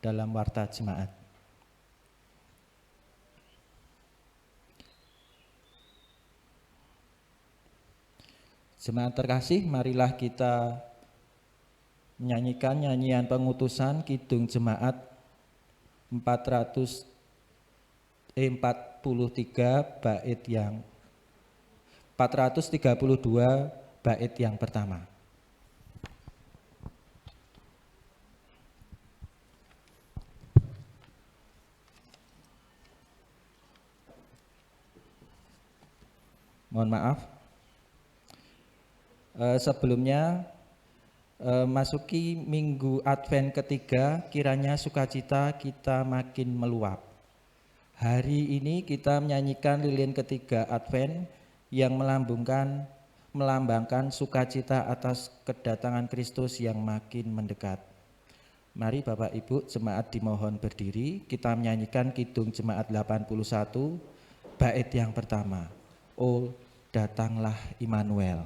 dalam warta jemaat. Jemaat terkasih, marilah kita menyanyikan nyanyian pengutusan Kidung Jemaat 43 bait yang 432 bait yang pertama. Mohon maaf. Sebelumnya masuki minggu Advent ketiga, kiranya sukacita kita makin meluap. Hari ini kita menyanyikan lilin ketiga Advent yang melambangkan sukacita atas kedatangan Kristus yang makin mendekat. Mari Bapak Ibu jemaat dimohon berdiri, kita menyanyikan Kidung Jemaat 81 bait yang pertama. Oh, datanglah Immanuel.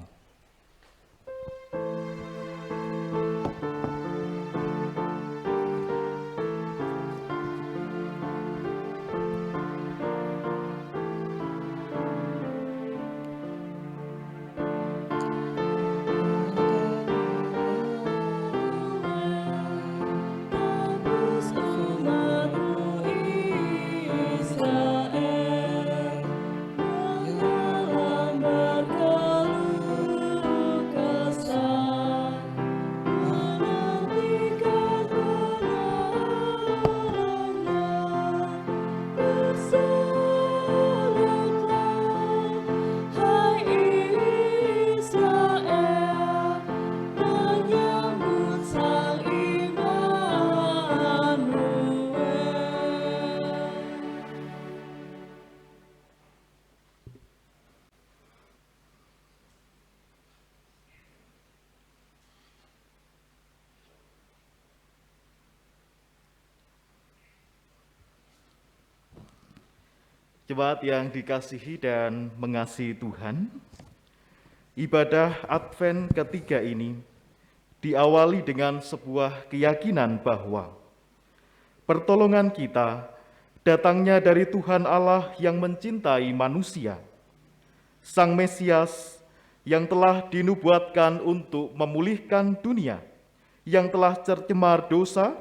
Jemaat yang dikasihi dan mengasihi Tuhan, ibadah Advent ketiga ini diawali dengan sebuah keyakinan bahwa pertolongan kita datangnya dari Tuhan Allah yang mencintai manusia, Sang Mesias yang telah dinubuatkan untuk memulihkan dunia yang telah tercemar dosa,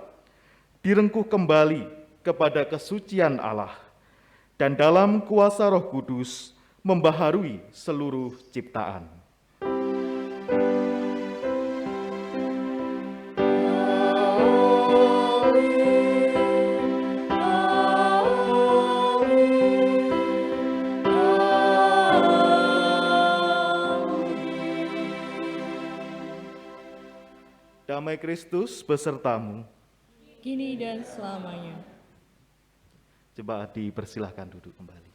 direngkuh kembali kepada kesucian Allah, dan dalam kuasa Roh Kudus membaharui seluruh ciptaan. Damai Kristus besertamu, kini dan selamanya. Jemaat dipersilahkan duduk kembali.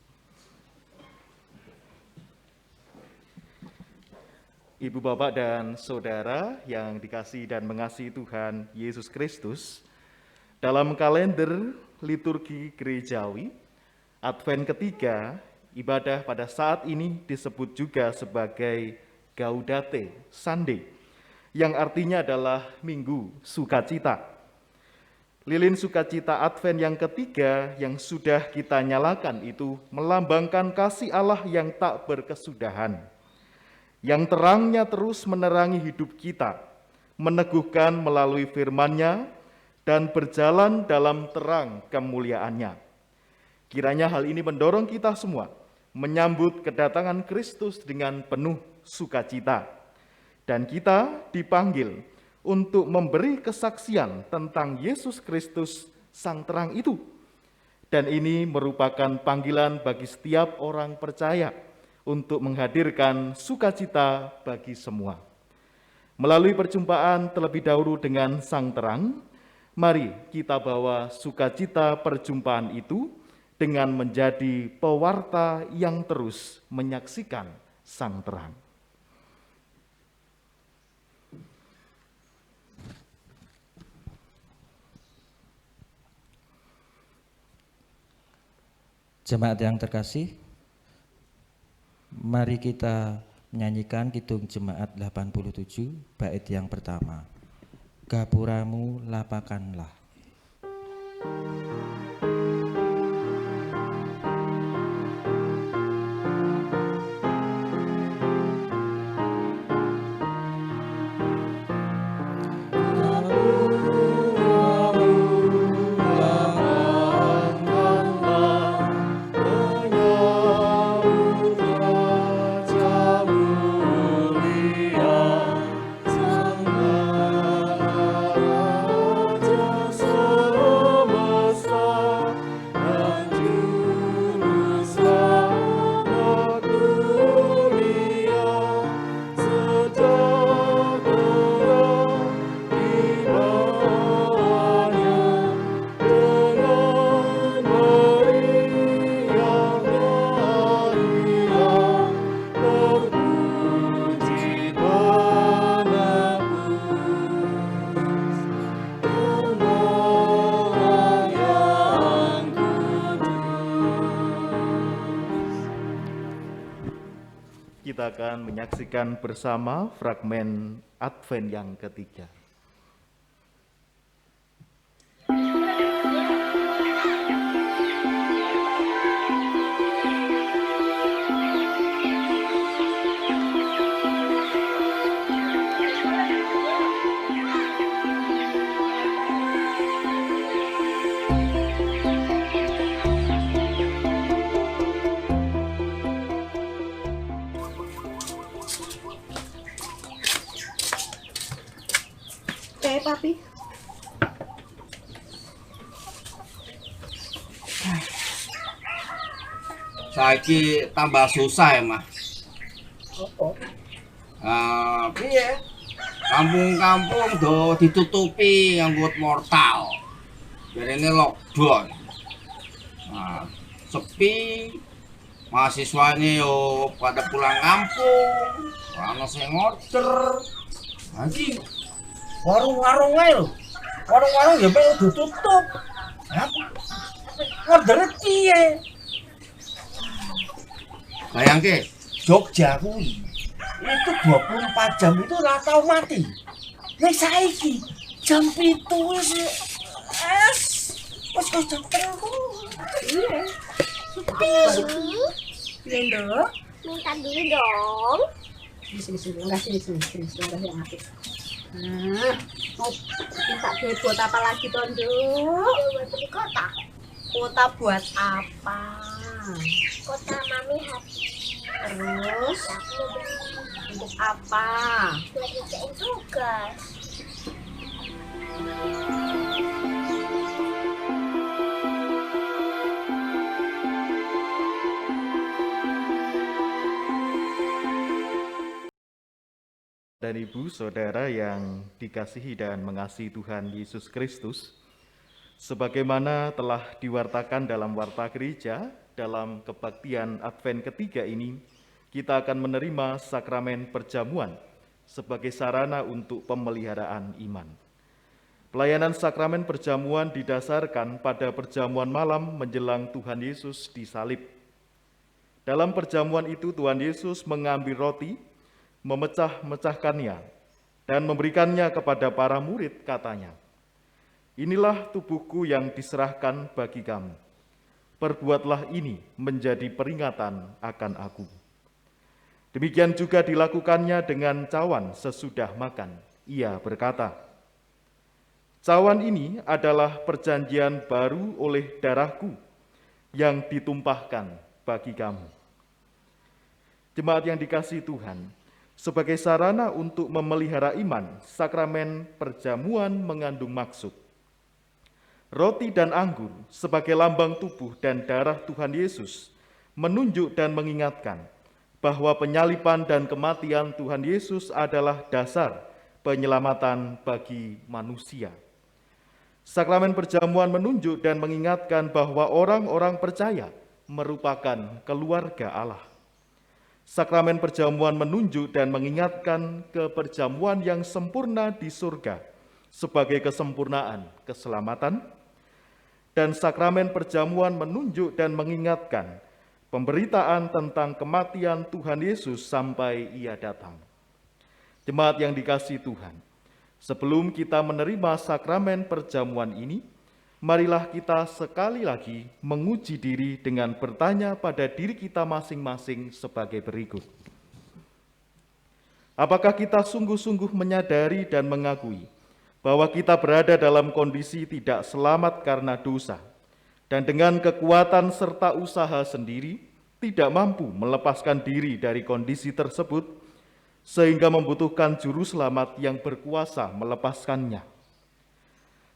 Ibu, Bapak, dan Saudara yang dikasihi dan mengasihi Tuhan Yesus Kristus, dalam kalender liturgi gerejawi, Advent ketiga, ibadah pada saat ini disebut juga sebagai Gaudete Sunday, yang artinya adalah Minggu Sukacita. Lilin sukacita Advent yang ketiga yang sudah kita nyalakan itu melambangkan kasih Allah yang tak berkesudahan, yang terangnya terus menerangi hidup kita, meneguhkan melalui firman-Nya, dan berjalan dalam terang kemuliaan-Nya. Kiranya hal ini mendorong kita semua menyambut kedatangan Kristus dengan penuh sukacita, dan kita dipanggil untuk memberi kesaksian tentang Yesus Kristus Sang Terang itu. Dan ini merupakan panggilan bagi setiap orang percaya untuk menghadirkan sukacita bagi semua. Melalui perjumpaan terlebih dahulu dengan Sang Terang, mari kita bawa sukacita perjumpaan itu dengan menjadi pewarta yang terus menyaksikan Sang Terang. Jemaat yang terkasih, mari kita menyanyikan Kidung Jemaat 87 bait yang pertama. Gapuramu lapakanlah. kita akan menyaksikan bersama fragmen Advent yang ketiga. Papi. Saiki tambah susah ya, Mah. Oh. Piye? Kampung-kampung do ditutupi nganggo mortal. Jarene lockdown. Nah, sepi. Mahasiswanya yo pada pulang kampung. Ana sing order. Lagi warung-warung ae lho. Warung-warung ya pengen ditutup. Order piye? Bayangke, Jogja kuwi itu 24 jam itu ora tau mati. Nek saiki jam 7 wis jam 3. Iya. Lendo, Minta dulu dong. sini. Enggak sini. Enggak yang apik. Nah, mau minta duit buat apa lagi, Tondo? Buat beli kotak. Kota buat apa? Kota Mami Happy. Terus Aku mau beli untuk apa? buat ngerjain tugas. Dan Ibu, Saudara yang dikasihi dan mengasihi Tuhan Yesus Kristus, sebagaimana telah diwartakan dalam warta gereja, dalam kebaktian Advent ketiga ini, kita akan menerima sakramen perjamuan sebagai sarana untuk pemeliharaan iman. Pelayanan sakramen perjamuan didasarkan pada perjamuan malam menjelang Tuhan Yesus disalib. Dalam perjamuan itu Tuhan Yesus mengambil roti, memecah-mecahkannya, dan memberikannya kepada para murid, katanya, "Inilah tubuhku yang diserahkan bagi kamu. Perbuatlah ini menjadi peringatan akan aku." Demikian juga dilakukannya dengan cawan sesudah makan. Ia berkata, "Cawan ini adalah perjanjian baru oleh darahku yang ditumpahkan bagi kamu." Jemaat yang dikasihi Tuhan, sebagai sarana untuk memelihara iman, sakramen perjamuan mengandung maksud. Roti dan anggur sebagai lambang tubuh dan darah Tuhan Yesus menunjuk dan mengingatkan bahwa penyaliban dan kematian Tuhan Yesus adalah dasar penyelamatan bagi manusia. Sakramen perjamuan menunjuk dan mengingatkan bahwa orang-orang percaya merupakan keluarga Allah. Sakramen perjamuan menunjuk dan mengingatkan ke perjamuan yang sempurna di surga sebagai kesempurnaan keselamatan, dan sakramen perjamuan menunjuk dan mengingatkan pemberitaan tentang kematian Tuhan Yesus sampai Ia datang. Jemaat yang dikasihi Tuhan, sebelum kita menerima sakramen perjamuan ini, marilah kita sekali lagi menguji diri dengan bertanya pada diri kita masing-masing sebagai berikut. Apakah kita sungguh-sungguh menyadari dan mengakui bahwa kita berada dalam kondisi tidak selamat karena dosa, dan dengan kekuatan serta usaha sendiri tidak mampu melepaskan diri dari kondisi tersebut, sehingga membutuhkan juru selamat yang berkuasa melepaskannya?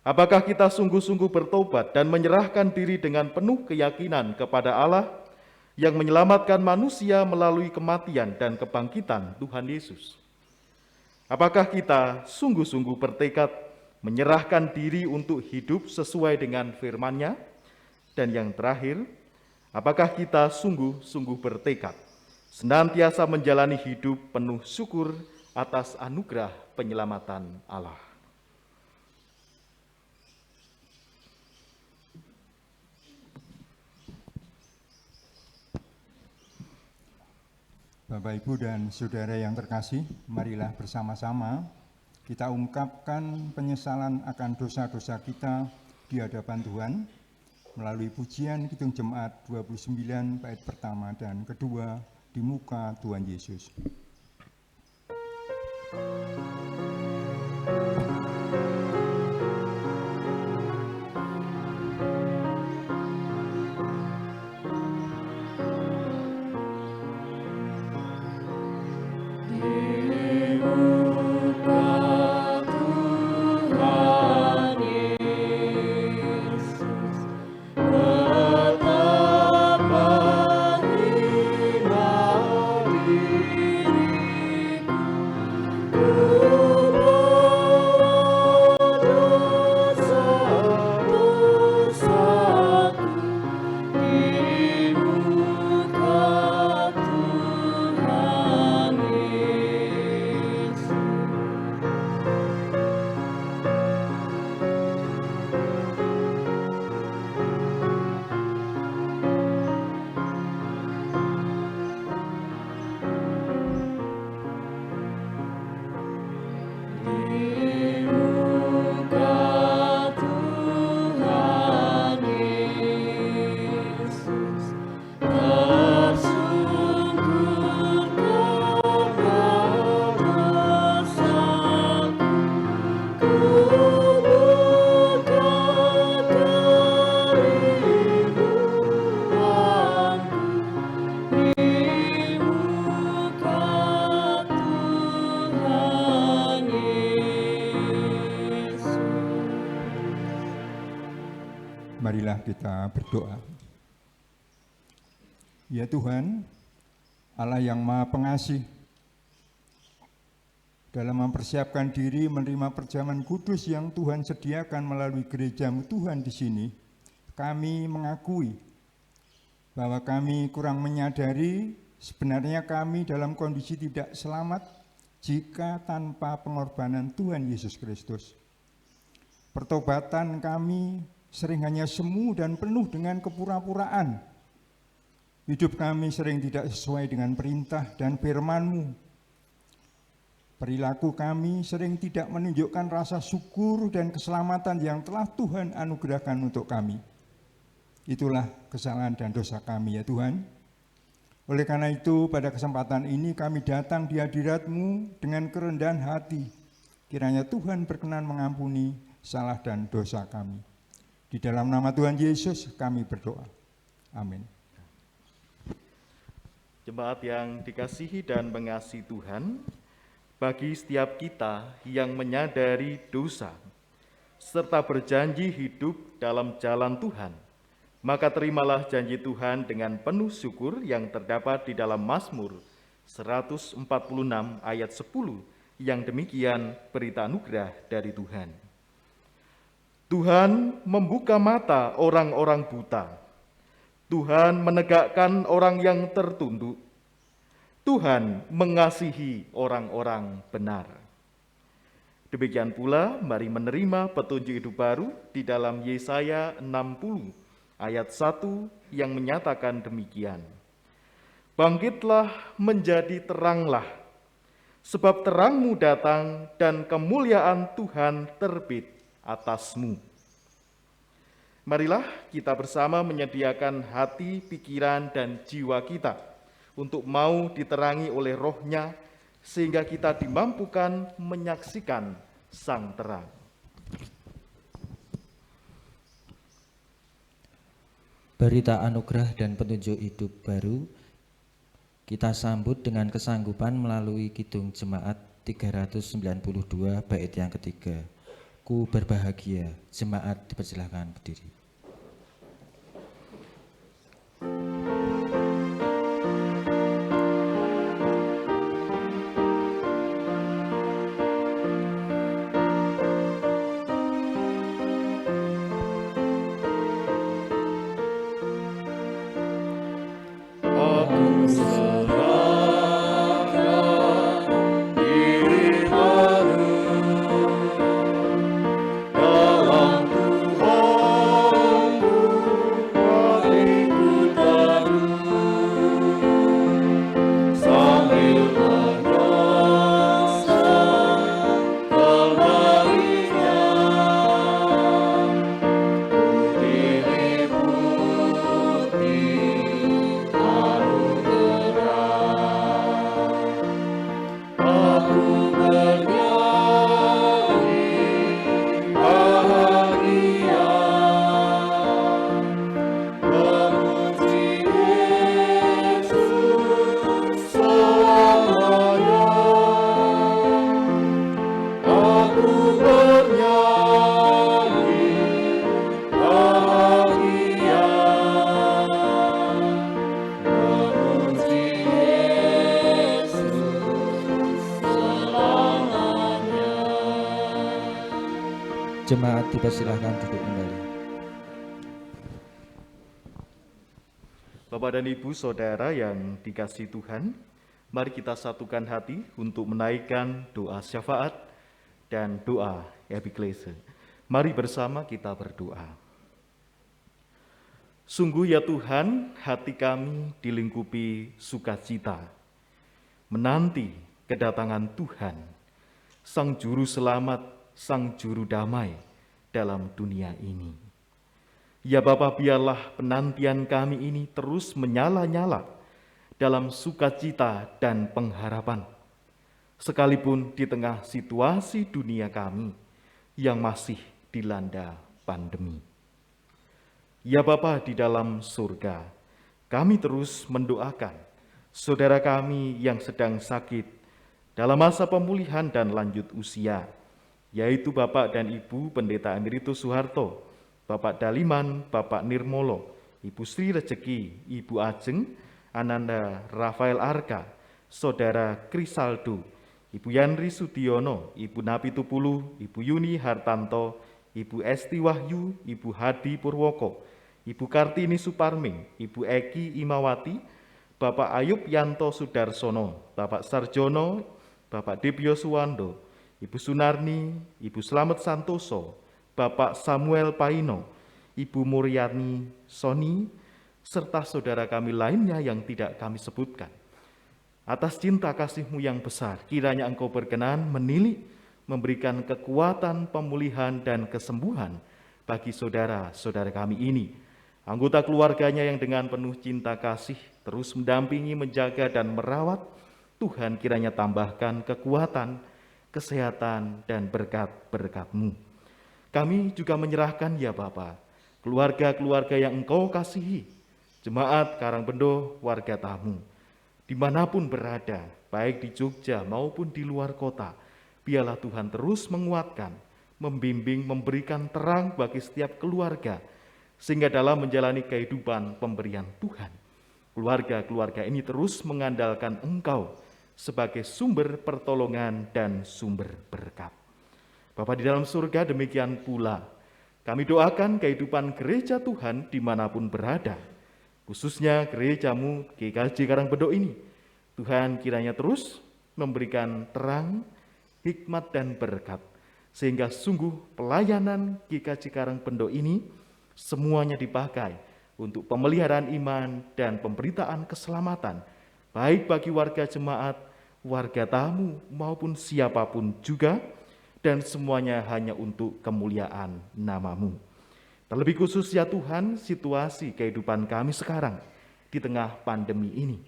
Apakah kita sungguh-sungguh bertobat dan menyerahkan diri dengan penuh keyakinan kepada Allah yang menyelamatkan manusia melalui kematian dan kebangkitan Tuhan Yesus? Apakah kita sungguh-sungguh bertekad menyerahkan diri untuk hidup sesuai dengan firman-Nya? Dan yang terakhir, apakah kita sungguh-sungguh bertekad senantiasa menjalani hidup penuh syukur atas anugerah penyelamatan Allah? Bapak, Ibu, dan Saudara yang terkasih, marilah bersama-sama kita ungkapkan penyesalan akan dosa-dosa kita di hadapan Tuhan melalui pujian Kidung Jemaat 29 bait pertama dan kedua di muka Tuhan Yesus. Marilah kita berdoa. Ya Tuhan, Allah yang Maha Pengasih, dalam mempersiapkan diri menerima perjamuan kudus yang Tuhan sediakan melalui gereja-Mu Tuhan di sini, kami mengakui bahwa kami kurang menyadari sebenarnya kami dalam kondisi tidak selamat jika tanpa pengorbanan Tuhan Yesus Kristus. Pertobatan kami sering hanya semu dan penuh dengan kepura-puraan. Hidup kami sering tidak sesuai dengan perintah dan firman-Mu. Perilaku kami sering tidak menunjukkan rasa syukur dan keselamatan yang telah Tuhan anugerahkan untuk kami. Itulah kesalahan dan dosa kami ya Tuhan. Oleh karena itu pada kesempatan ini kami datang di hadirat-Mu dengan kerendahan hati. Kiranya Tuhan berkenan mengampuni salah dan dosa kami. Di dalam nama Tuhan Yesus kami berdoa. Amin. Jemaat yang dikasihi dan mengasihi Tuhan, bagi setiap kita yang menyadari dosa, serta berjanji hidup dalam jalan Tuhan, maka terimalah janji Tuhan dengan penuh syukur yang terdapat di dalam Mazmur 146 ayat 10, yang demikian berita anugerah dari Tuhan. Tuhan membuka mata orang-orang buta. Tuhan menegakkan orang yang tertunduk. Tuhan mengasihi orang-orang benar. Demikian pula, mari menerima petunjuk hidup baru di dalam Yesaya 60 ayat 1 yang menyatakan demikian. Bangkitlah menjadi teranglah, sebab terangmu datang dan kemuliaan Tuhan terbit atasmu. Marilah kita bersama menyediakan hati, pikiran, dan jiwa kita untuk mau diterangi oleh Roh-Nya sehingga kita dimampukan menyaksikan Sang Terang. Berita anugerah dan petunjuk hidup baru kita sambut dengan kesanggupan melalui Kidung Jemaat 392 bait yang ketiga. Ku berbahagia. Jemaat dipersilakan berdiri. Dalam Tuhan dipersilahkan duduk kembali. Bapak dan Ibu Saudara yang dikasihi Tuhan, mari kita satukan hati untuk menaikkan doa syafaat dan doa epiklese. Mari bersama kita berdoa. Sungguh ya Tuhan, hati kami dilingkupi sukacita, menanti kedatangan Tuhan, Sang Juru Selamat, Sang Juru Damai dalam dunia ini. Ya Bapa, biarlah penantian kami ini terus menyala-nyala dalam sukacita dan pengharapan, sekalipun di tengah situasi dunia kami yang masih dilanda pandemi. Ya Bapa di dalam surga, kami terus mendoakan saudara kami yang sedang sakit dalam masa pemulihan dan lanjut usia, yaitu Bapak dan Ibu Pendeta Emeritus Soeharto, Bapak Daliman, Bapak Nirmolo, Ibu Sri Rejeki, Ibu Ajeng, Ananda Rafael Arka, Saudara Krisaldo, Ibu Yanri Sudiono, Ibu Napi Tupulu, Ibu Yuni Hartanto, Ibu Esti Wahyu, Ibu Hadi Purwoko, Ibu Kartini Suparming, Ibu Eki Imawati, Bapak Ayub Yanto Sudarsono, Bapak Sarjono, Bapak Debyo Suwando, Ibu Sunarni, Ibu Slamet Santoso, Bapak Samuel Paino, Ibu Muryani Soni, serta saudara kami lainnya yang tidak kami sebutkan. Atas cinta kasih-Mu yang besar, kiranya Engkau berkenan menilik, memberikan kekuatan, pemulihan, dan kesembuhan bagi saudara-saudara kami ini. Anggota keluarganya yang dengan penuh cinta kasih terus mendampingi, menjaga, dan merawat. Tuhan kiranya tambahkan kekuatan, kesehatan, dan berkat-berkat-Mu. Kami juga menyerahkan ya Bapa, keluarga-keluarga yang Engkau kasihi, jemaat Karangbendo, warga tamu, dimanapun berada, baik di Jogja maupun di luar kota, biarlah Tuhan terus menguatkan, membimbing, memberikan terang bagi setiap keluarga, sehingga dalam menjalani kehidupan pemberian Tuhan, keluarga-keluarga ini terus mengandalkan Engkau sebagai sumber pertolongan dan sumber berkat. Bapa di dalam surga, demikian pula kami doakan kehidupan gereja Tuhan dimanapun berada, khususnya gereja-Mu GKJ Karangbendo ini. Tuhan kiranya terus memberikan terang, hikmat, dan berkat, sehingga sungguh pelayanan GKJ Karangbendo ini semuanya dipakai untuk pemeliharaan iman dan pemberitaan keselamatan, baik bagi warga jemaat, warga tamu, maupun siapapun juga, dan semuanya hanya untuk kemuliaan nama-Mu. Terlebih khusus ya Tuhan, situasi kehidupan kami sekarang di tengah pandemi ini,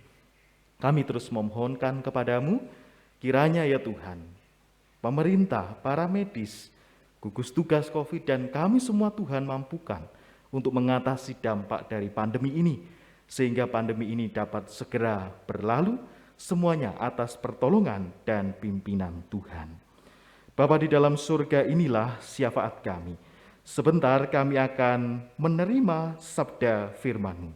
kami terus memohonkan kepada-Mu, kiranya ya Tuhan, pemerintah, para medis, gugus tugas COVID, dan kami semua Tuhan mampukan untuk mengatasi dampak dari pandemi ini, sehingga pandemi ini dapat segera berlalu, semuanya atas pertolongan dan pimpinan Tuhan. Bapa di dalam surga, inilah syafaat kami. Sebentar kami akan menerima sabda firman-Mu.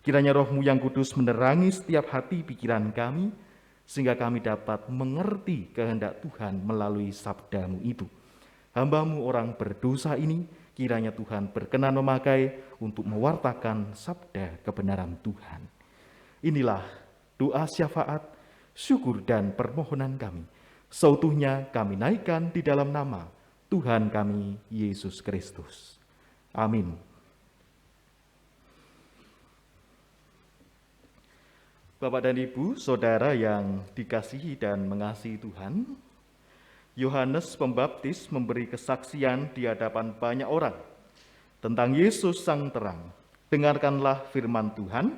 Kiranya Roh-Mu yang kudus menerangi setiap hati pikiran kami, sehingga kami dapat mengerti kehendak Tuhan melalui sabda-Mu itu. Hamba-Mu orang berdosa ini, kiranya Tuhan berkenan memakai untuk mewartakan sabda kebenaran Tuhan. Inilah doa syafaat, syukur, dan permohonan kami. Seutuhnya kami naikkan di dalam nama Tuhan kami, Yesus Kristus. Amin. Bapak dan Ibu, saudara yang dikasihi dan mengasihi Tuhan, Yohanes Pembaptis memberi kesaksian di hadapan banyak orang tentang Yesus Sang Terang. Dengarkanlah firman Tuhan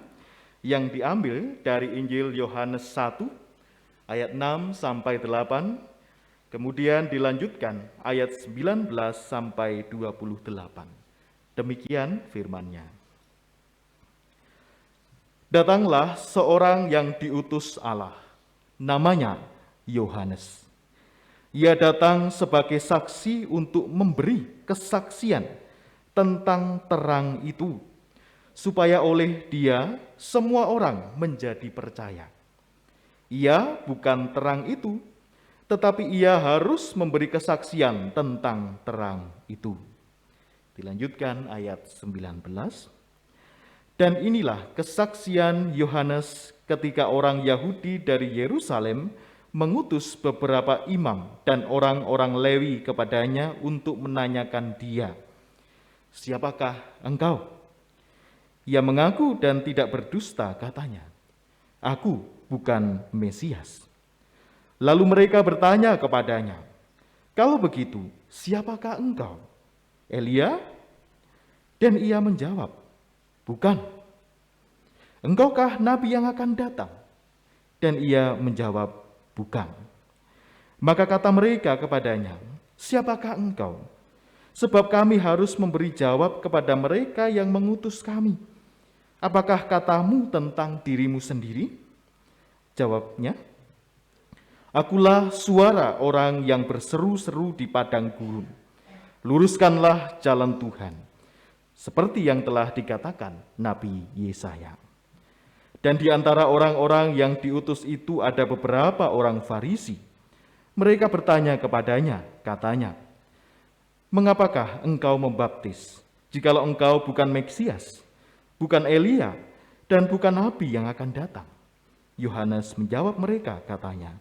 yang diambil dari Injil Yohanes 1 ayat 6 sampai 8, kemudian dilanjutkan ayat 19 sampai 28. Demikian firman-Nya. Datanglah seorang yang diutus Allah, namanya Yohanes. Ia datang sebagai saksi untuk memberi kesaksian tentang terang itu, supaya oleh dia semua orang menjadi percaya. Ia bukan terang itu, tetapi ia harus memberi kesaksian tentang terang itu. Dilanjutkan ayat 19. Dan inilah kesaksian Yohanes ketika orang Yahudi dari Yerusalem mengutus beberapa imam dan orang-orang Lewi kepadanya untuk menanyakan dia, "Siapakah engkau?" Ia mengaku dan tidak berdusta, katanya, "Aku bukan Mesias." Lalu mereka bertanya kepadanya, "Kalau begitu, siapakah engkau? Elia?" Dan ia menjawab, "Bukan." "Engkaukah nabi yang akan datang?" Dan ia menjawab, "Bukan." Maka kata mereka kepadanya, "Siapakah engkau? Sebab kami harus memberi jawab kepada mereka yang mengutus kami. Apakah katamu tentang dirimu sendiri?" Jawabnya, "Akulah suara orang yang berseru-seru di padang gurun. Luruskanlah jalan Tuhan, seperti yang telah dikatakan Nabi Yesaya." Dan di antara orang-orang yang diutus itu ada beberapa orang Farisi. Mereka bertanya kepadanya, katanya, "Mengapakah engkau membaptis, jikalau engkau bukan Mesias, bukan Elia, dan bukan Nabi yang akan datang?" Yohanes menjawab mereka, katanya,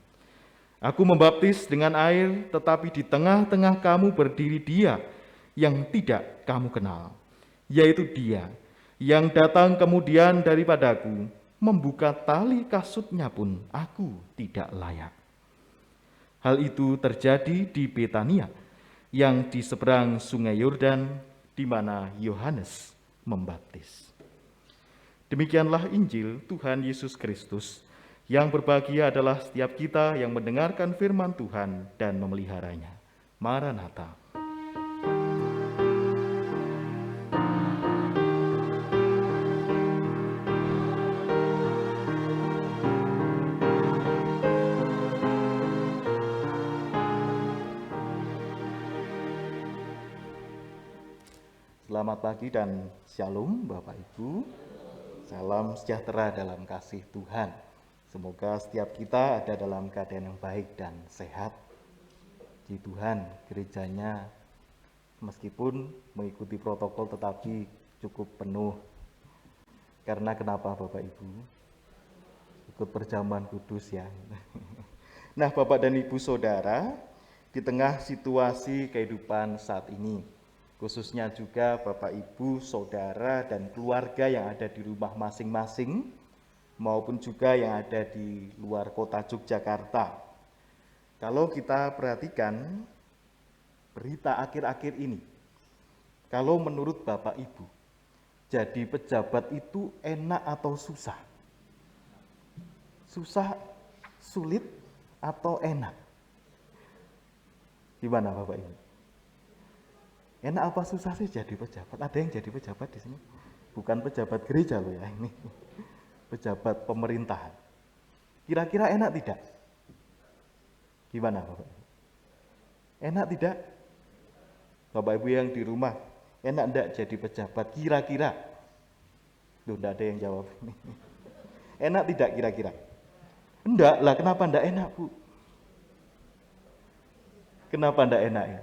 "Aku membaptis dengan air, tetapi di tengah-tengah kamu berdiri Dia yang tidak kamu kenal, yaitu Dia yang datang kemudian daripadaku, membuka tali kasutnya pun aku tidak layak." Hal itu terjadi di Betania, yang di seberang sungai Yordan, di mana Yohanes membaptis. Demikianlah Injil Tuhan Yesus Kristus. Yang berbahagia adalah setiap kita yang mendengarkan firman Tuhan dan memeliharanya. Maranatha. Selamat pagi dan shalom Bapak Ibu. Salam sejahtera dalam kasih Tuhan. Semoga setiap kita ada dalam keadaan yang baik dan sehat. Di Tuhan, gerejanya meskipun mengikuti protokol tetapi cukup penuh. Karena kenapa Bapak Ibu? Ikut perjamuan kudus ya. Nah Bapak dan Ibu Saudara, di tengah situasi kehidupan saat ini, khususnya juga Bapak Ibu, Saudara, dan keluarga yang ada di rumah masing-masing, maupun juga yang ada di luar kota Yogyakarta. Kalau kita perhatikan berita akhir-akhir ini, kalau menurut Bapak Ibu, jadi pejabat itu enak atau susah? Susah, sulit, atau enak? Gimana Bapak Ibu? Enak apa susah sih jadi pejabat? Ada yang jadi pejabat di sini? Bukan pejabat gereja loh ya, ini pejabat pemerintahan. Kira-kira enak tidak? Gimana Bapak? Enak tidak? Bapak Ibu yang di rumah, enak enggak jadi pejabat? Kira-kira? Loh, enggak ada yang jawab. Enak tidak kira-kira? Enggak lah, kenapa enggak enak Bu? Kenapa enggak enak ya?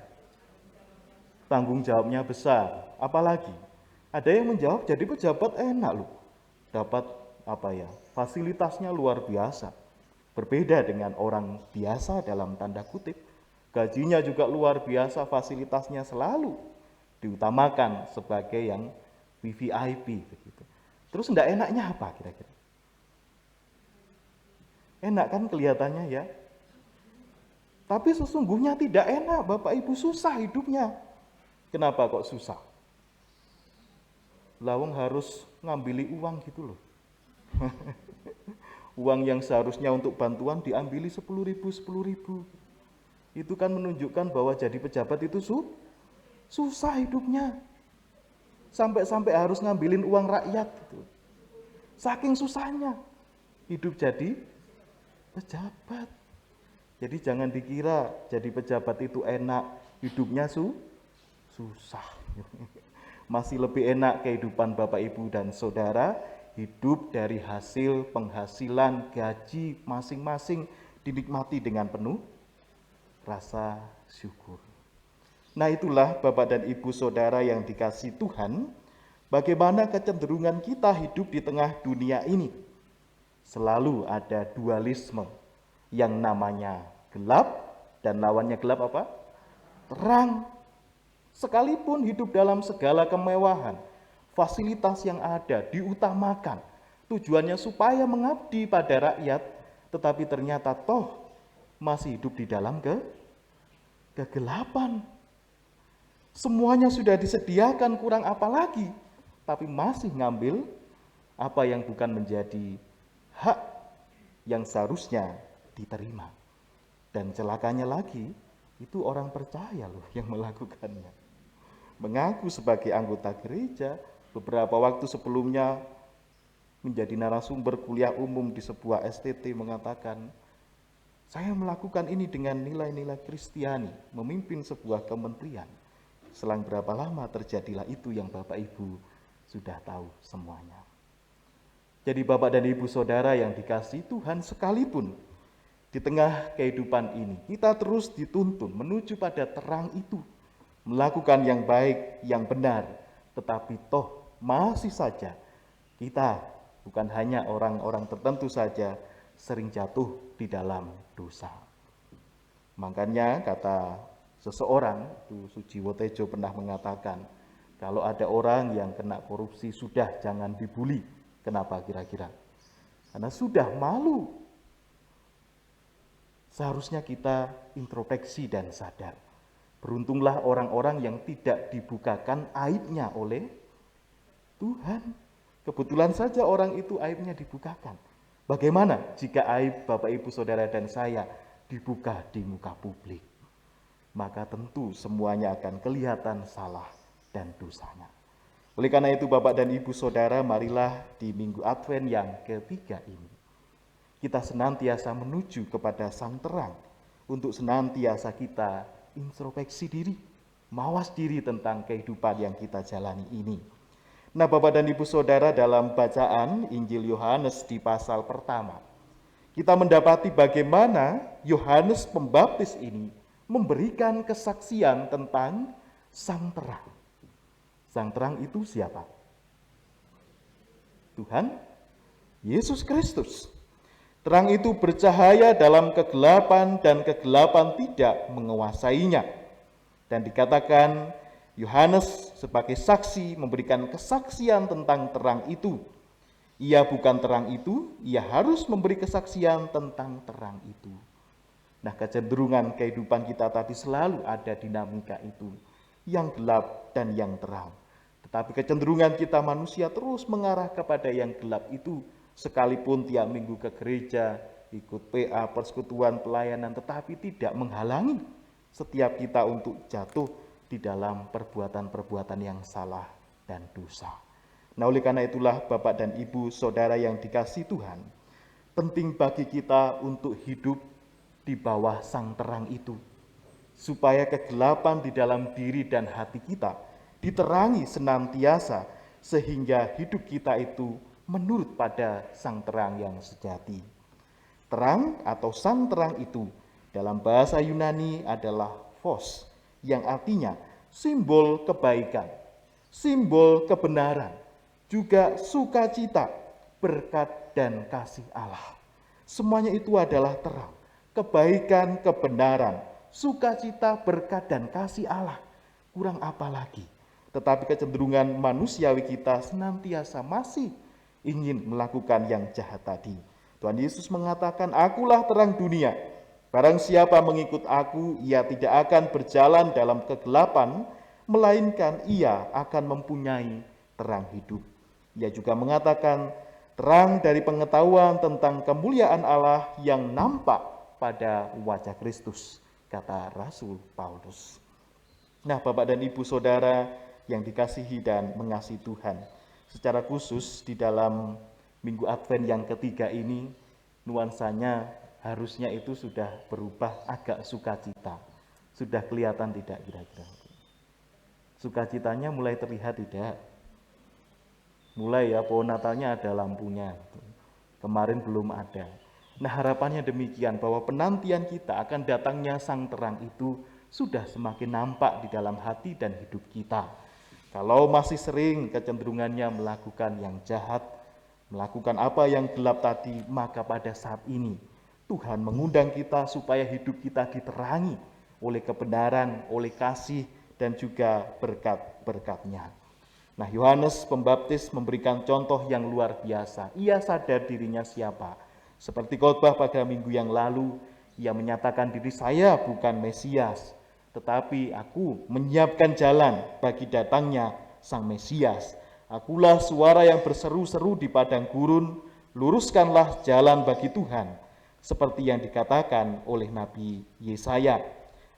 Tanggung jawabnya besar, apalagi ada yang menjawab jadi pejabat enak loh, dapat fasilitasnya luar biasa, berbeda dengan orang biasa dalam tanda kutip, gajinya juga luar biasa, fasilitasnya selalu diutamakan sebagai yang VVIP begitu. Terus enggak enaknya apa kira-kira? Enak kan kelihatannya ya, tapi sesungguhnya tidak enak Bapak Ibu, susah hidupnya. Kenapa kok susah? Lawang harus ngambili uang gitu loh. Uang yang seharusnya untuk bantuan diambili 10.000. Itu kan menunjukkan bahwa jadi pejabat itu susah hidupnya. Sampai-sampai harus ngambilin uang rakyat gitu. Saking susahnya hidup jadi pejabat. Jadi jangan dikira jadi pejabat itu enak, hidupnya susah. Masih lebih enak kehidupan Bapak Ibu dan Saudara, hidup dari hasil penghasilan gaji masing-masing dinikmati dengan penuh rasa syukur. Nah itulah Bapak dan Ibu Saudara yang dikasihi Tuhan, bagaimana kecenderungan kita hidup di tengah dunia ini. Selalu ada dualisme yang namanya gelap dan lawannya gelap apa? Terang. Sekalipun hidup dalam segala kemewahan, fasilitas yang ada diutamakan, tujuannya supaya mengabdi pada rakyat, tetapi ternyata toh masih hidup di dalam kegelapan. Semuanya sudah disediakan, kurang apa lagi, tapi masih ngambil apa yang bukan menjadi hak yang seharusnya diterima. Dan celakanya lagi, itu orang percaya loh yang melakukannya. Mengaku sebagai anggota gereja, beberapa waktu sebelumnya menjadi narasumber kuliah umum di sebuah STT mengatakan, saya melakukan ini dengan nilai-nilai Kristiani, memimpin sebuah kementerian. Selang berapa lama terjadilah itu yang Bapak Ibu sudah tahu semuanya. Jadi Bapak dan Ibu Saudara yang dikasihi Tuhan, sekalipun di tengah kehidupan ini kita terus dituntun menuju pada terang itu, melakukan yang baik, yang benar, tetapi toh masih saja kita bukan hanya orang-orang tertentu saja sering jatuh di dalam dosa. Makanya kata seseorang, itu Sujiwo Tejo pernah mengatakan, kalau ada orang yang kena korupsi sudah jangan dibully. Kenapa kira-kira? Karena sudah malu. Seharusnya kita introspeksi dan sadar. Beruntunglah orang-orang yang tidak dibukakan aibnya oleh Tuhan. Kebetulan saja orang itu aibnya dibukakan. Bagaimana jika aib Bapak Ibu Saudara dan saya dibuka di muka publik? Maka tentu semuanya akan kelihatan salah dan dosanya. Oleh karena itu Bapak dan Ibu Saudara, marilah di Minggu Advent yang ketiga ini, kita senantiasa menuju kepada Sang Terang, untuk senantiasa kita introspeksi diri, mawas diri tentang kehidupan yang kita jalani ini. Nah Bapak dan Ibu Saudara, dalam bacaan Injil Yohanes di pasal pertama, kita mendapati bagaimana Yohanes Pembaptis ini memberikan kesaksian tentang Sang Terang. Sang Terang itu siapa? Tuhan Yesus Kristus. Terang itu bercahaya dalam kegelapan dan kegelapan tidak menguasainya. Dan dikatakan Yohanes sebagai saksi memberikan kesaksian tentang terang itu. Ia bukan terang itu, ia harus memberi kesaksian tentang terang itu. Nah, kecenderungan kehidupan kita tadi selalu ada dinamika itu, yang gelap dan yang terang. Tetapi kecenderungan kita manusia terus mengarah kepada yang gelap itu, sekalipun tiap minggu ke gereja, ikut PA, persekutuan, pelayanan, tetapi tidak menghalangi setiap kita untuk jatuh di dalam perbuatan-perbuatan yang salah dan dosa. Nah, oleh karena itulah Bapak dan Ibu Saudara yang dikasihi Tuhan, penting bagi kita untuk hidup di bawah Sang Terang itu, supaya kegelapan di dalam diri dan hati kita diterangi senantiasa, sehingga hidup kita itu menurut pada Sang Terang yang sejati. Terang atau Sang Terang itu dalam bahasa Yunani adalah phos, yang artinya simbol kebaikan, simbol kebenaran, juga sukacita, berkat dan kasih Allah. Semuanya itu adalah terang, kebaikan, kebenaran, sukacita, berkat dan kasih Allah. Kurang apa lagi? Tetapi kecenderungan manusiawi kita senantiasa masih ingin melakukan yang jahat tadi. Tuhan Yesus mengatakan, "Akulah terang dunia. Barang siapa mengikut aku, ia tidak akan berjalan dalam kegelapan, melainkan ia akan mempunyai terang hidup." Ia juga mengatakan, terang dari pengetahuan tentang kemuliaan Allah yang nampak pada wajah Kristus, kata Rasul Paulus. Nah, Bapak dan Ibu Saudara yang dikasihi dan mengasihi Tuhan, secara khusus di dalam Minggu Advent yang ketiga ini, nuansanya harusnya itu sudah berubah agak sukacita. Sudah kelihatan tidak kira-kira? Sukacitanya mulai terlihat tidak? Mulai ya, pohon Natalnya ada lampunya. Kemarin belum ada. Nah, harapannya demikian, bahwa penantian kita akan datangnya Sang Terang itu sudah semakin nampak di dalam hati dan hidup kita. Kalau masih sering kecenderungannya melakukan yang jahat, melakukan apa yang gelap tadi, maka pada saat ini Tuhan mengundang kita supaya hidup kita diterangi oleh kebenaran, oleh kasih, dan juga berkat-berkat-Nya. Nah, Yohanes Pembaptis memberikan contoh yang luar biasa. Ia sadar dirinya siapa. Seperti khotbah pada minggu yang lalu, ia menyatakan diri saya bukan Mesias, tetapi aku menyiapkan jalan bagi datangnya Sang Mesias. Akulah suara yang berseru-seru di padang gurun, luruskanlah jalan bagi Tuhan, seperti yang dikatakan oleh Nabi Yesaya.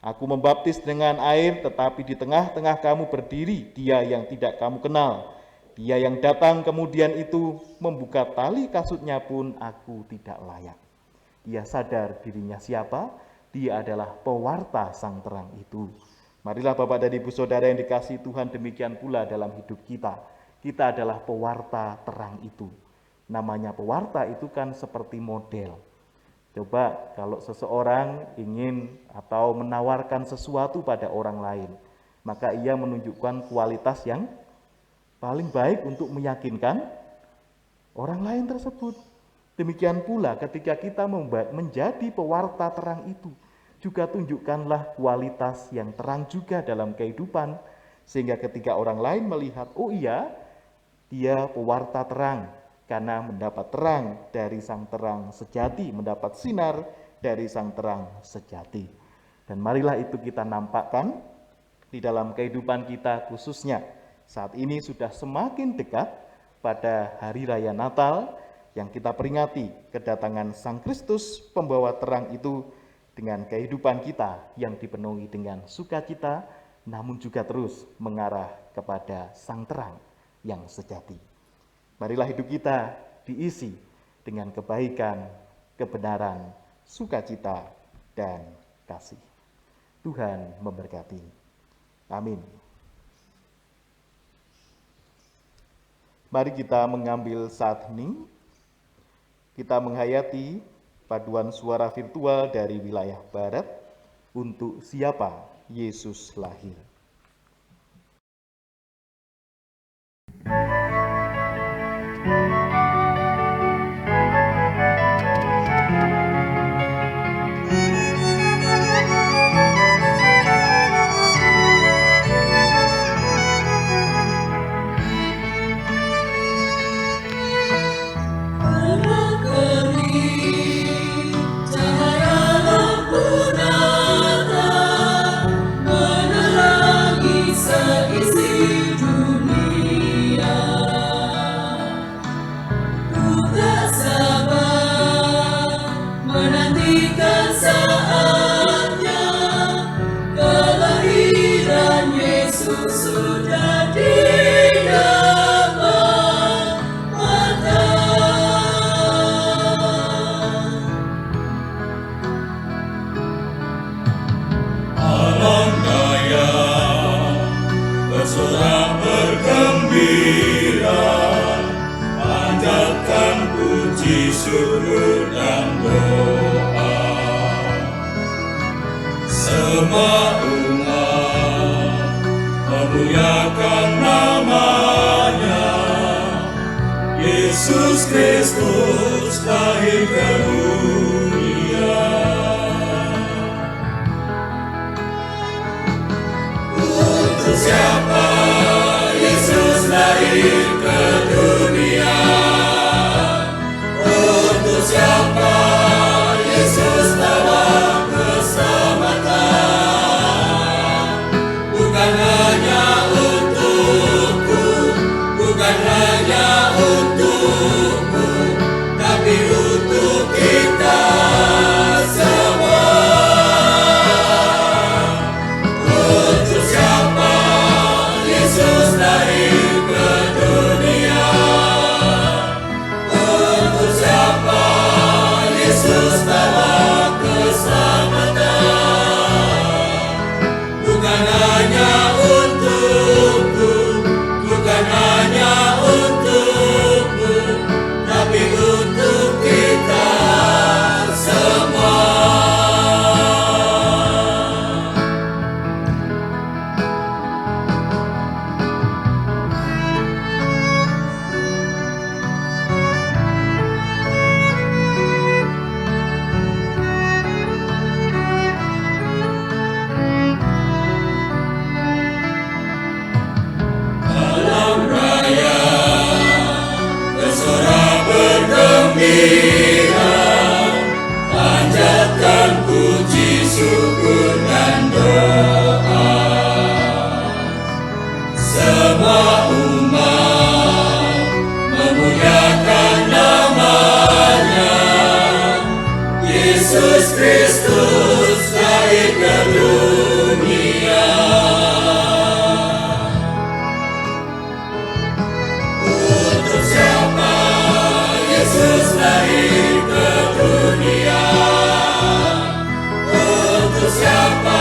Aku membaptis dengan air, tetapi di tengah-tengah kamu berdiri Dia yang tidak kamu kenal. Dia yang datang kemudian itu, membuka tali kasutnya pun aku tidak layak. Ia sadar dirinya siapa, dia adalah pewarta sang terang itu. Marilah Bapak dan Ibu Saudara yang dikasihi Tuhan, demikian pula dalam hidup kita. Kita adalah pewarta terang itu. Namanya pewarta itu kan seperti model. Coba kalau seseorang ingin atau menawarkan sesuatu pada orang lain, maka ia menunjukkan kualitas yang paling baik untuk meyakinkan orang lain tersebut. Demikian pula ketika kita menjadi pewarta terang itu, juga tunjukkanlah kualitas yang terang juga dalam kehidupan, sehingga ketika orang lain melihat, oh iya, dia pewarta terang, karena mendapat terang dari sang terang sejati, mendapat sinar dari sang terang sejati. Dan marilah itu kita nampakkan di dalam kehidupan kita, khususnya saat ini sudah semakin dekat pada Hari Raya Natal yang kita peringati kedatangan Sang Kristus pembawa terang itu dengan kehidupan kita yang dipenuhi dengan sukacita, namun juga terus mengarah kepada Sang Terang yang sejati. Marilah hidup kita diisi dengan kebaikan, kebenaran, sukacita, dan kasih. Tuhan memberkati. Amin. Mari kita mengambil saat hening. Kita menghayati paduan suara virtual dari wilayah barat untuk siapa Yesus lahir. Yesus Kristus lahir ke dunia. Untuk siapa Yesus lahir ke dunia? Untuk siapa Yesus bawa keselamatan? Bukan hanya untukku, bukan hanya untukmu, tapi untuk kita semua. Untuk siapa Yesus lahir ke dunia? Untuk siapa Yesus bawa keselamatan? Bukan hanya untukku, bukan hanya untukmu, Yesus lahir ke dunia. Untuk siapa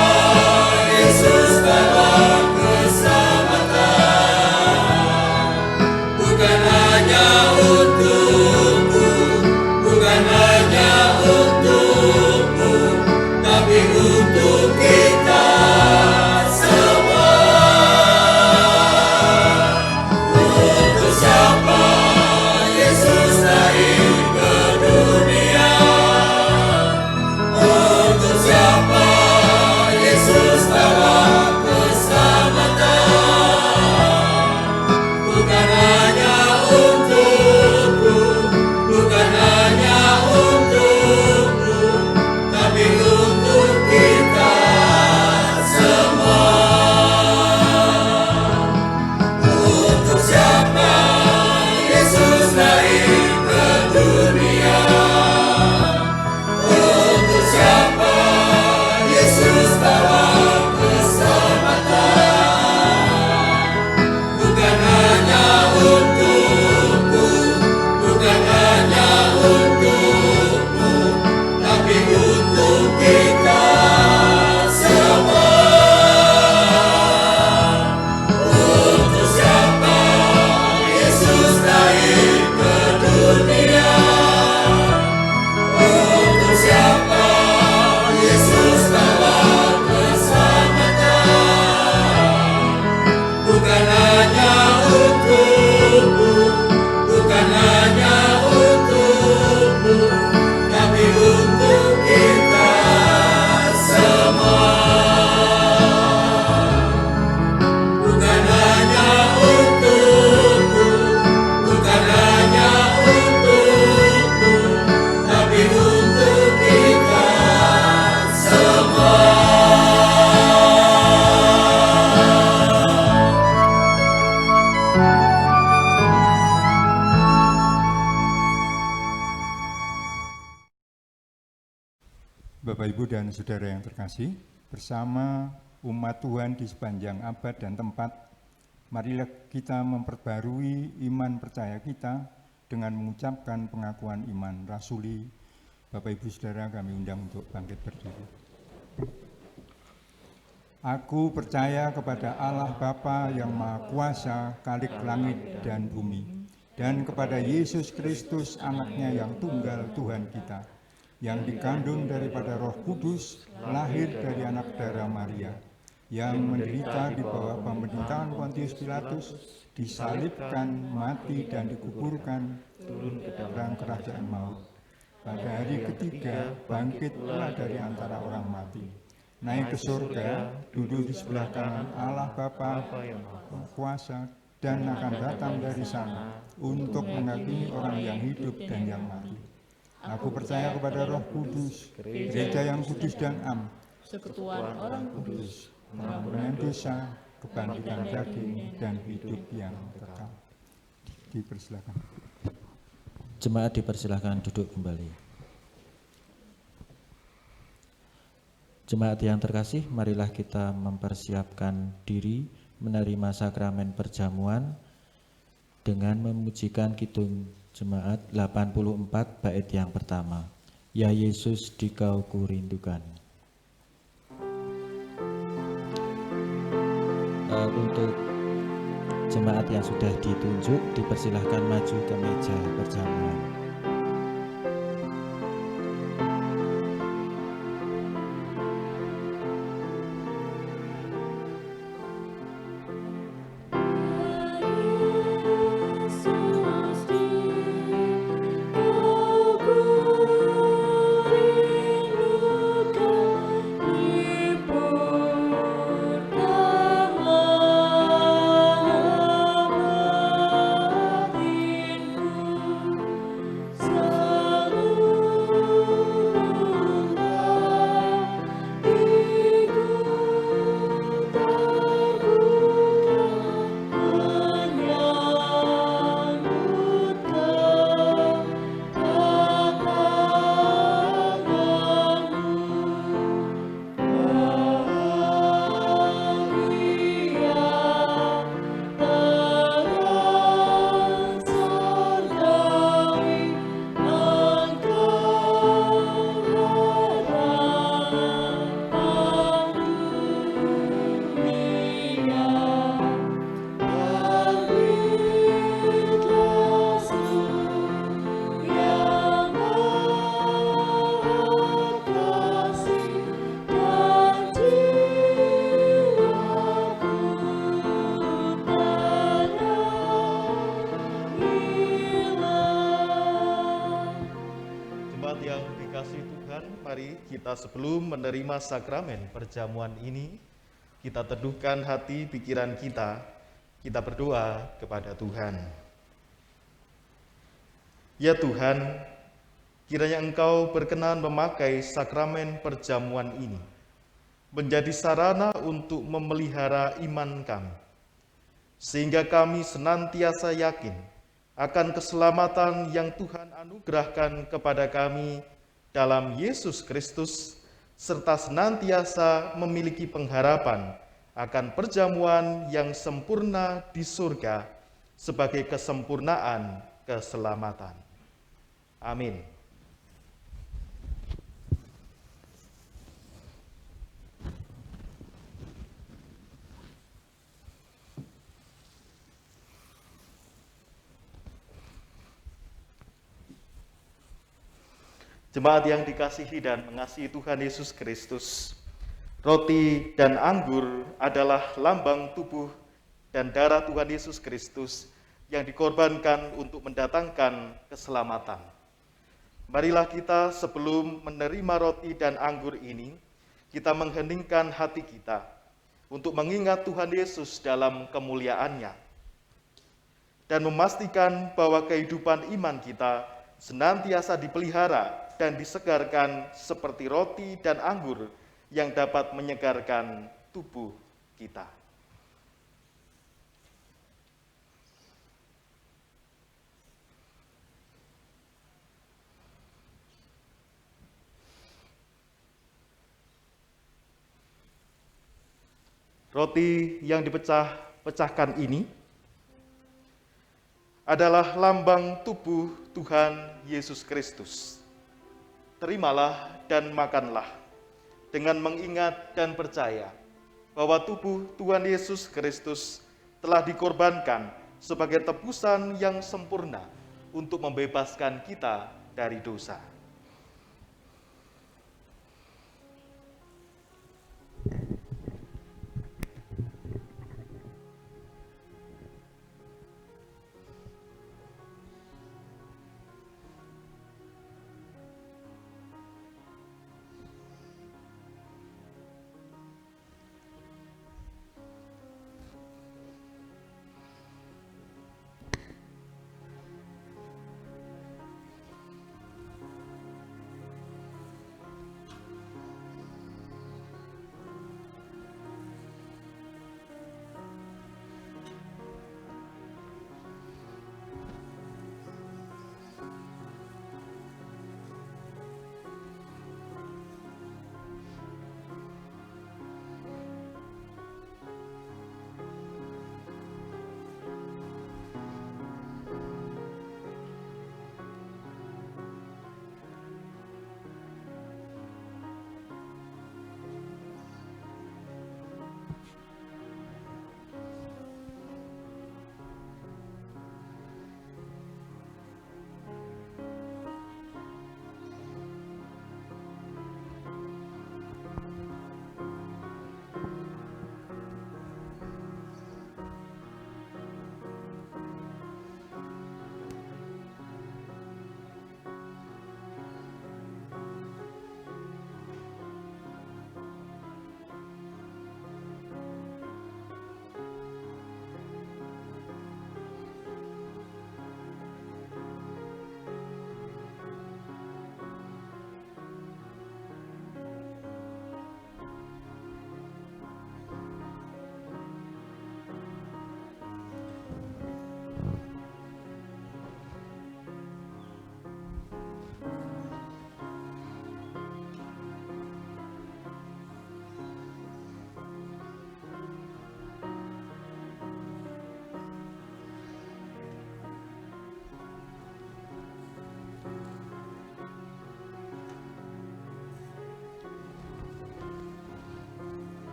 Yesus bawa keselamatan? Bukan hanya untukmu, bukan hanya untukmu, tapi untuk kita semua. Untuk siapa Yesus lahir ke dunia? Untuk siapa Yesus bawa keselamatan? Bukan hanya untukmu, bukan hanya untukmu, tapi untuk kita semua. Untuk siapa Yesus lahir ke dunia? Untuk siapa Yesus bawa keselamatan? Bukan hanya untukmu, bukan hanya untukmu, tapi untuk kita semua. Untuk siapa Yesus lahir ke dunia? Untuk siapa Yesus bawa keselamatan? Bukan hanya untukmu, bukan hanya untukmu, tapi untuk kita semua. Bukan hanya untukmu, bukan hanya untukmu, tapi untuk kita semua. Bapak, Ibu, dan Saudara yang terkasih, bersama umat Tuhan di sepanjang abad dan tempat, marilah kita memperbarui iman percaya kita dengan mengucapkan pengakuan iman rasuli. Bapak, Ibu, Saudara, kami undang untuk bangkit berdiri. Aku percaya kepada Allah Bapa yang Maha Kuasa, Khalik langit dan bumi, dan kepada Yesus Kristus, anaknya yang tunggal Tuhan kita, yang dikandung daripada Roh Kudus, lahir dari anak darah Maria, yang menderita di bawah pemerintahan Pontius Pilatus, disalibkan, mati, dan dikuburkan, turun ke dalam kerajaan maut. Pada hari ketiga, bangkit pula dari antara orang mati, naik ke surga, duduk di sebelah kanan Allah Bapa yang Maha Kuasa, dan akan datang dari sana untuk menghakimi orang yang hidup dan yang mati. Aku percaya kepada Roh Kudus, gereja yang kudus dan am, Persekutuan orang kudus, pengampunan dosa, kebangkitan daging, dan hidup yang kekal. Dipersilakan. Jemaat dipersilakan duduk kembali. Jemaat yang terkasih, marilah kita mempersiapkan diri menerima sakramen perjamuan dengan memujikan kidung Jemaat 84 bait yang pertama. Ya Yesus, Dikau kurindukan. Untuk jemaat yang sudah ditunjuk, dipersilahkan maju ke meja perjamuan. dikasihi Tuhan, mari kita sebelum menerima sakramen perjamuan ini, kita teduhkan hati pikiran kita berdoa kepada Tuhan. Ya Tuhan, kiranya Engkau berkenan memakai sakramen perjamuan ini menjadi sarana untuk memelihara iman kami, sehingga kami senantiasa yakin akan keselamatan yang Tuhan anugerahkan kepada kami dalam Yesus Kristus, serta senantiasa memiliki pengharapan akan perjamuan yang sempurna di surga sebagai kesempurnaan keselamatan. Amin. Jemaat yang dikasihi dan mengasihi Tuhan Yesus Kristus, roti dan anggur adalah lambang tubuh dan darah Tuhan Yesus Kristus yang dikorbankan untuk mendatangkan keselamatan. Marilah kita sebelum menerima roti dan anggur ini, kita mengheningkan hati kita untuk mengingat Tuhan Yesus dalam kemuliaannya dan memastikan bahwa kehidupan iman kita senantiasa dipelihara dan disegarkan seperti roti dan anggur yang dapat menyegarkan tubuh kita. Roti yang dipecahkan ini adalah lambang tubuh Tuhan Yesus Kristus. Terimalah dan makanlah dengan mengingat dan percaya bahwa tubuh Tuhan Yesus Kristus telah dikorbankan sebagai tebusan yang sempurna untuk membebaskan kita dari dosa.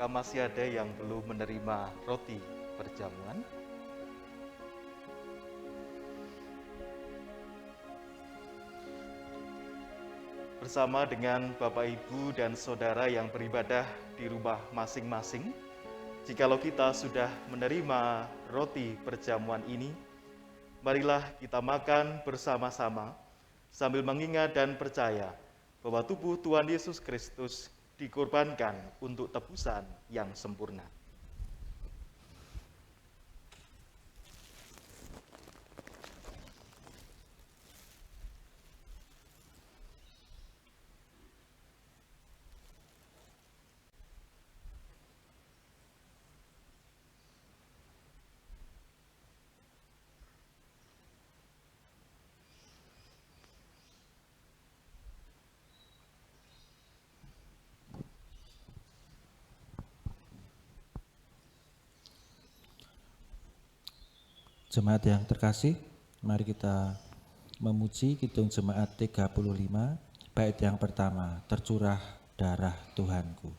apakah masih ada yang belum menerima roti perjamuan? Bersama dengan Bapak, Ibu, dan Saudara yang beribadah di rumah masing-masing, jikalau kita sudah menerima roti perjamuan ini, marilah kita makan bersama-sama sambil mengingat dan percaya bahwa tubuh Tuhan Yesus Kristus dikorbankan untuk tebusan yang sempurna. Jemaat yang terkasih, mari kita memuji Kidung Jemaat 35, bait yang pertama, tercurah darah Tuhanku.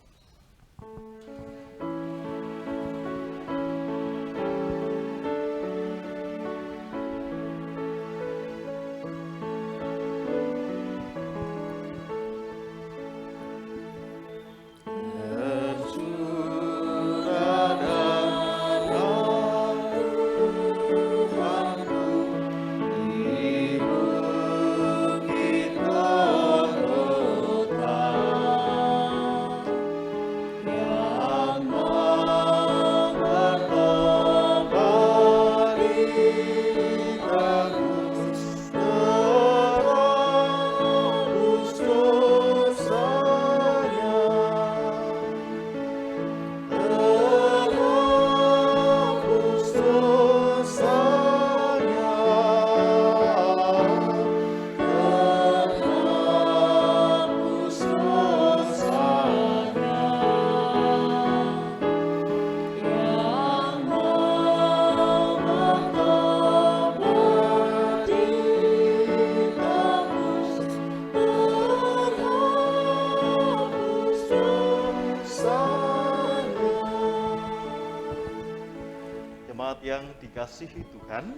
Yang dikasihi Tuhan,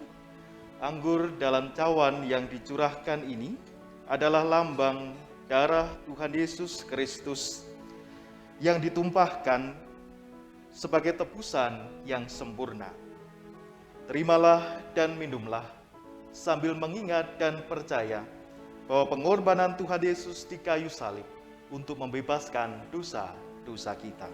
anggur dalam cawan yang dicurahkan ini adalah lambang darah Tuhan Yesus Kristus yang ditumpahkan sebagai tebusan yang sempurna. Terimalah dan minumlah sambil mengingat dan percaya bahwa pengorbanan Tuhan Yesus di kayu salib untuk membebaskan dosa-dosa kita.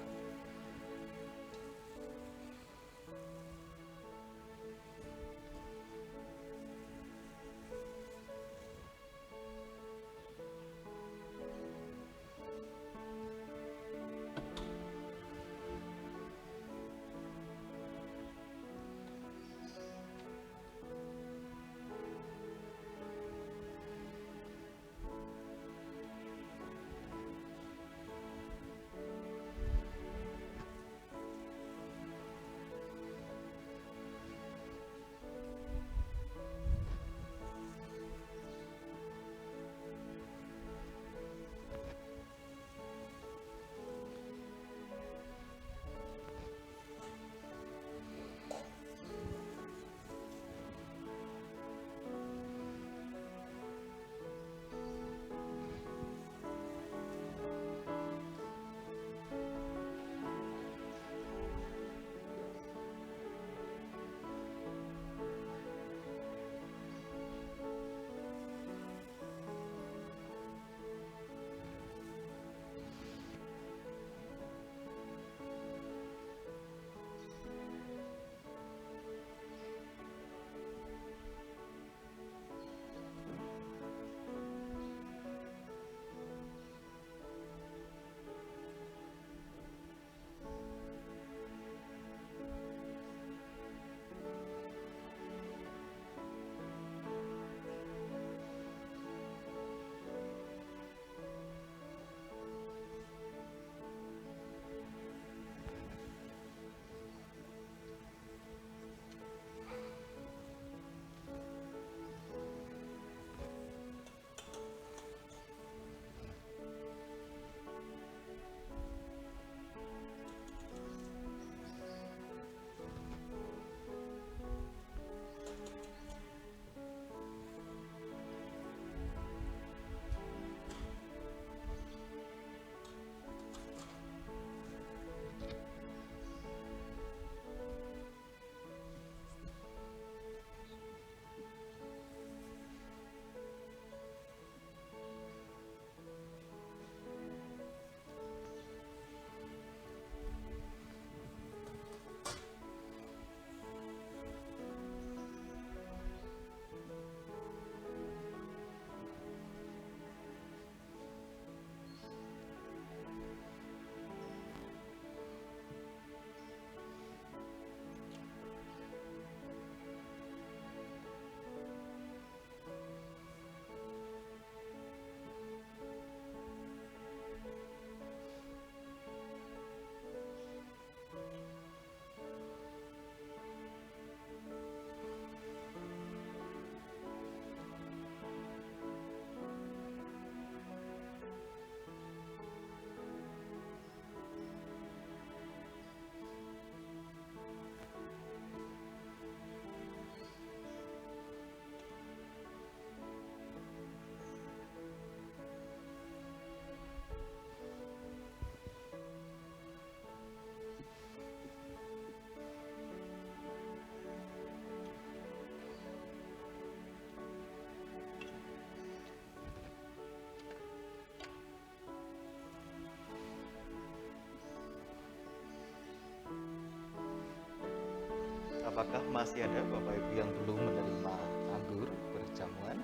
Apakah masih ada Bapak Ibu yang belum menerima anggur perjamuan?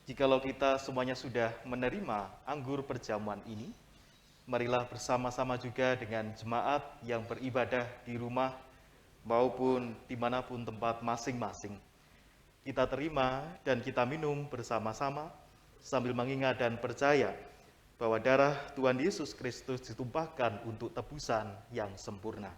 Jikalau kita semuanya sudah menerima anggur perjamuan ini, marilah bersama-sama juga dengan jemaat yang beribadah di rumah maupun dimanapun tempat masing-masing. Kita terima dan kita minum bersama-sama sambil mengingat dan percaya bahwa darah Tuhan Yesus Kristus ditumpahkan untuk tebusan yang sempurna.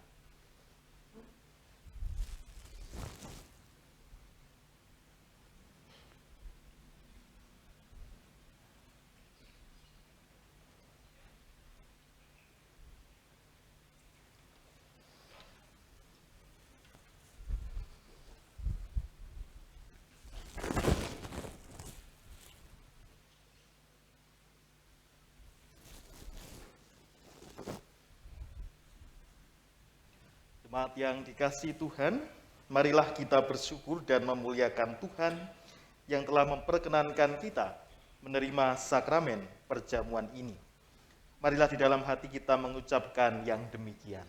Jemaat yang dikasihi Tuhan, marilah kita bersyukur dan memuliakan Tuhan yang telah memperkenankan kita menerima sakramen perjamuan ini. Marilah di dalam hati kita mengucapkan yang demikian.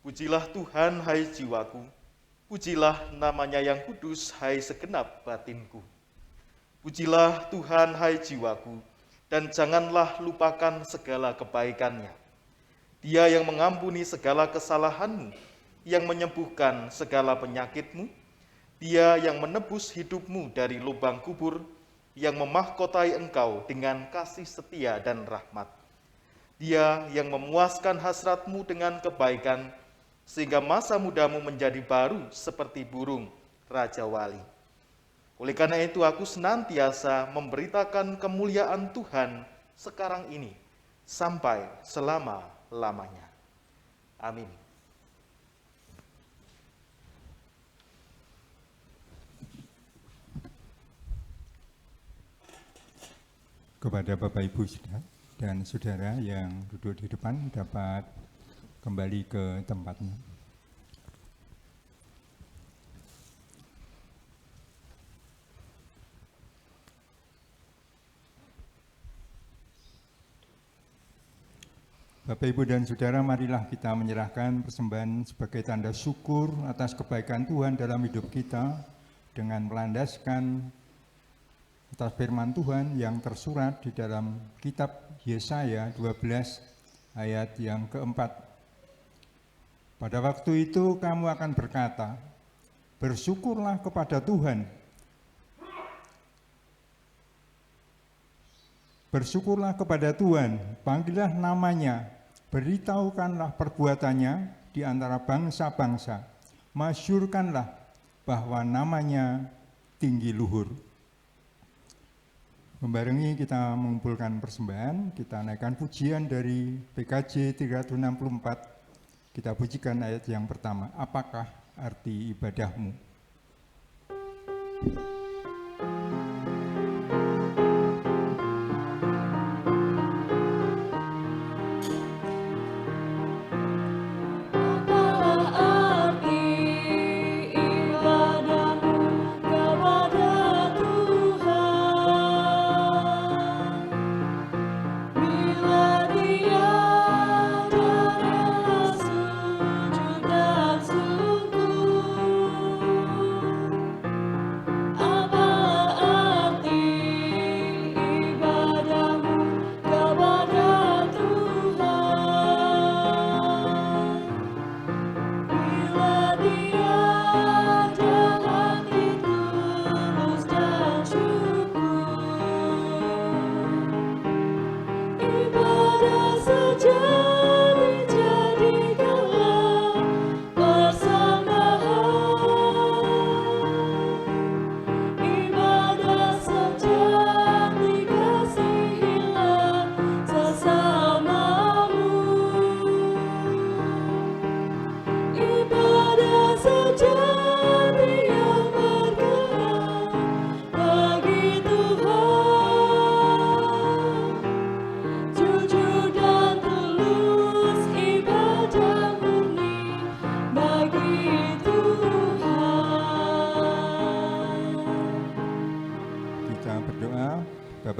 Pujilah Tuhan, hai jiwaku, pujilah namanya yang kudus, hai segenap batinku. Pujilah Tuhan, hai jiwaku, dan janganlah lupakan segala kebaikannya. Dia yang mengampuni segala kesalahanmu, yang menyembuhkan segala penyakitmu, Dia yang menebus hidupmu dari lubang kubur, yang memahkotai engkau dengan kasih setia dan rahmat. Dia yang memuaskan hasratmu dengan kebaikan, sehingga masa mudamu menjadi baru seperti burung Raja Wali. Oleh karena itu aku senantiasa memberitakan kemuliaan Tuhan sekarang ini, sampai selama-lamanya. Amin. Kepada Bapak Ibu dan Saudara yang duduk di depan dapat kembali ke tempatnya. Bapak, Ibu, dan Saudara, marilah kita menyerahkan persembahan sebagai tanda syukur atas kebaikan Tuhan dalam hidup kita dengan melandaskan atas firman Tuhan yang tersurat di dalam kitab Yesaya 12 ayat yang keempat. Pada waktu itu kamu akan berkata, bersyukurlah kepada Tuhan. Bersyukurlah kepada Tuhan, panggillah namanya, beritahukanlah perbuatannya di antara bangsa-bangsa, masyurkanlah bahwa namanya tinggi luhur. Membarengi kita mengumpulkan persembahan, kita naikkan pujian dari PKJ 364, kita pujikan ayat yang pertama, apakah arti ibadahmu? Oh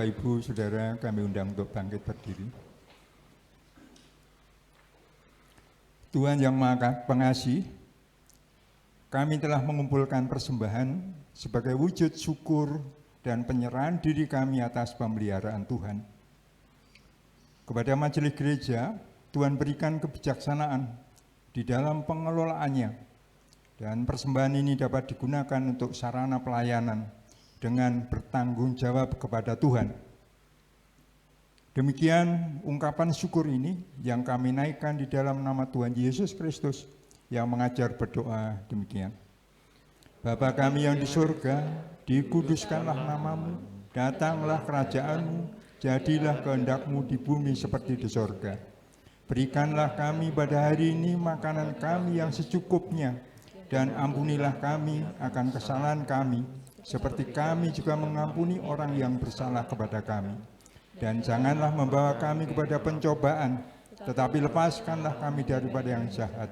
Bapak, Ibu, Saudara, kami undang untuk bangkit berdiri. Tuhan yang Maha Pengasih, kami telah mengumpulkan persembahan sebagai wujud syukur dan penyerahan diri kami atas pemeliharaan Tuhan. Kepada majelis gereja, Tuhan berikan kebijaksanaan di dalam pengelolaannya, dan persembahan ini dapat digunakan untuk sarana pelayanan dengan bertanggung jawab kepada Tuhan. Demikian ungkapan syukur ini yang kami naikkan di dalam nama Tuhan Yesus Kristus yang mengajar berdoa demikian. Bapa kami yang di surga, dikuduskanlah namamu, datanglah kerajaanmu, jadilah kehendak-Mu di bumi seperti di surga. Berikanlah kami pada hari ini makanan kami yang secukupnya, dan ampunilah kami akan kesalahan kami, seperti kami juga mengampuni orang yang bersalah kepada kami. Dan janganlah membawa kami kepada pencobaan, tetapi lepaskanlah kami daripada yang jahat.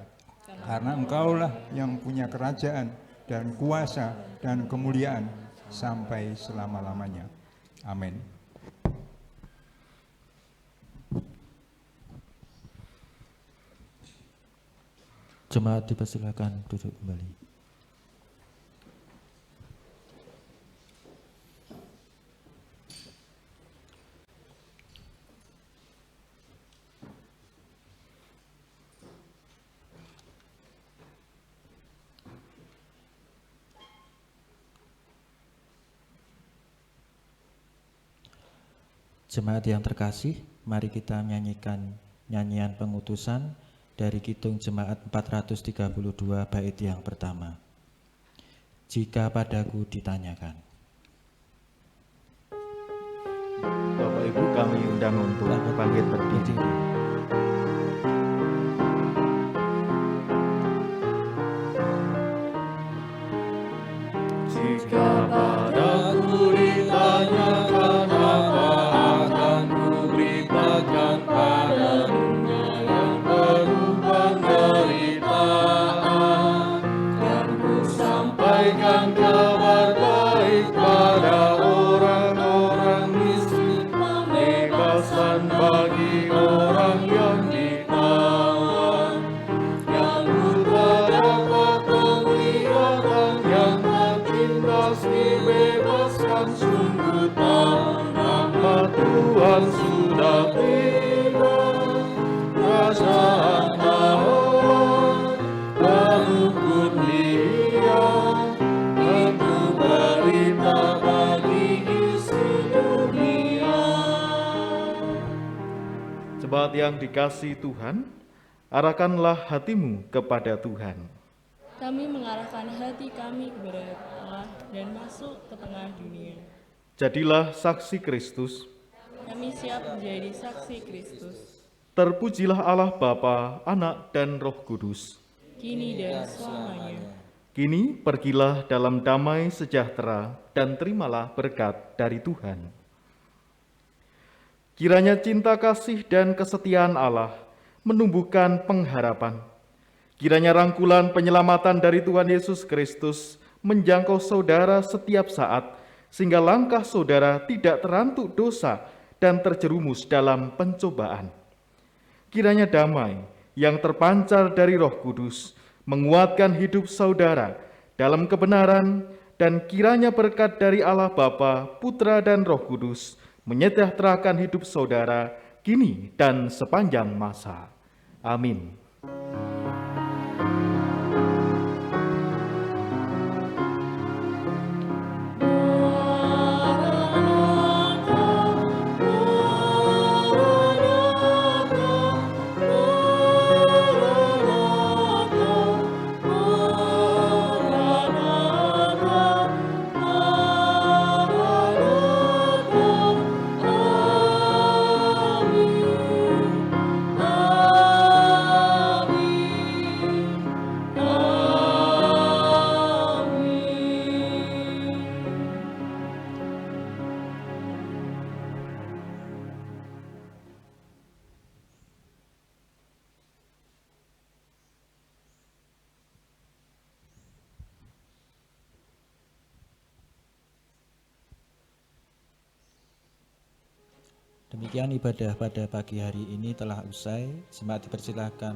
Karena Engkaulah yang punya kerajaan dan kuasa dan kemuliaan sampai selama-lamanya. Amin. Jemaat dipersilakan duduk kembali. Jemaat yang terkasih, mari kita menyanyikan nyanyian pengutusan dari Kidung Jemaat 432 bait yang pertama. Jika padaku ditanyakan. Bapak Ibu kami undang untuk bangkit berdiri. Jika padaku ditanyakan apa akan kuberitakan pada dunia yang penuh penderitaan, dan ku sampaikan kabar baik pada orang-orang miskin, pembebasan bagi orang yang ditawan, yang buta dapat penglihatan, yang tertindas dibebaskan. Sungguh rahmat Tuhan sudah tiba, kerajaan Allah penuh kurnia, untuk berita bagi isi dunia. Jemaat yang dikasihi Tuhan, arahkanlah hatimu kepada Tuhan. Kami mengarahkan hati kami kepada Allah dan masuk ke tengah dunia. Jadilah saksi Kristus. Kami siap menjadi saksi Kristus, Terpujilah Allah Bapa, Anak, dan Roh Kudus. kini dan selamanya. Kini pergilah dalam damai sejahtera dan terimalah berkat dari Tuhan. Kiranya cinta kasih dan kesetiaan Allah menumbuhkan pengharapan. Kiranya rangkulan penyelamatan dari Tuhan Yesus Kristus menjangkau saudara setiap saat, sehingga langkah saudara tidak terantuk dosa dan terjerumus dalam pencobaan. Kiranya damai yang terpancar dari Roh Kudus menguatkan hidup saudara dalam kebenaran, dan kiranya berkat dari Allah Bapa, Putra, dan Roh Kudus menyejahterakan hidup saudara kini dan sepanjang masa. Amin. Demikian ibadah pada pagi hari ini telah usai. Jemaat dipersilahkan